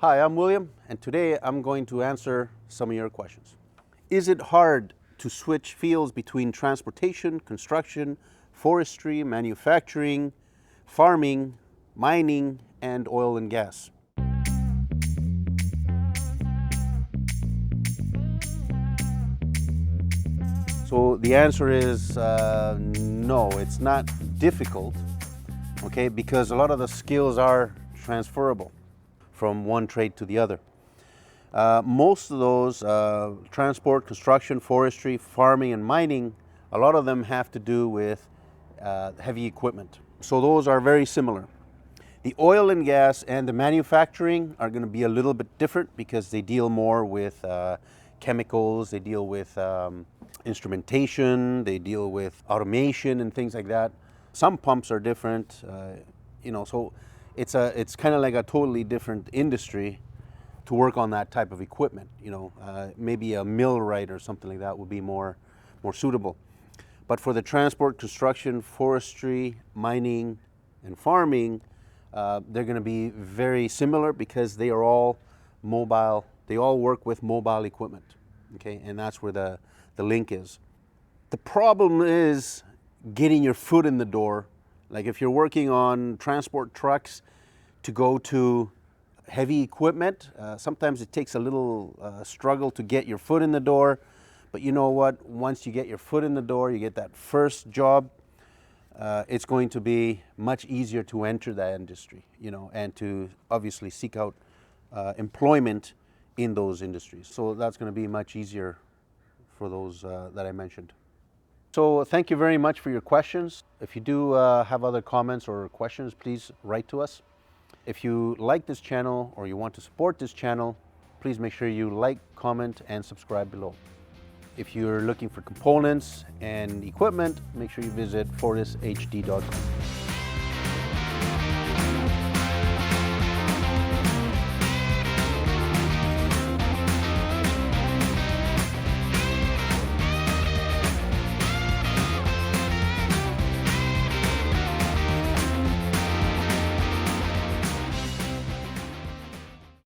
Hi, I'm William, and today I'm going to answer some of your questions. Is it hard to switch fields between transportation, construction, forestry, manufacturing, farming, mining, and oil and gas? So the answer is no, it's not difficult, okay, because a lot of the skills are transferable from one trade to the other. Most of those, transport, construction, forestry, farming, and mining, a lot of them have to do with heavy equipment. So those are very similar. The oil and gas and the manufacturing are going to be a little bit different because they deal more with chemicals, they deal with instrumentation, they deal with automation and things like that. Some pumps are different, so it's kind of like a totally different industry to work on that type of equipment. Maybe a millwright or something like that would be more suitable. But for the transport, construction, forestry, mining, and farming, they're going to be very similar because they are all mobile. They all work with mobile equipment, okay? And that's where the link is. The problem is getting your foot in the door. Like if you're working on transport trucks to go to heavy equipment, sometimes it takes a little struggle to get your foot in the door. But you know what? Once you get your foot in the door, you get that first job, it's going to be much easier to enter that industry, and to obviously seek out employment in those industries. So that's going to be much easier for those that I mentioned. So thank you very much for your questions. If you do have other comments or questions, please write to us. If you like this channel or you want to support this channel, please make sure you like, comment, and subscribe below. If you're looking for components and equipment, make sure you visit fortishd.com.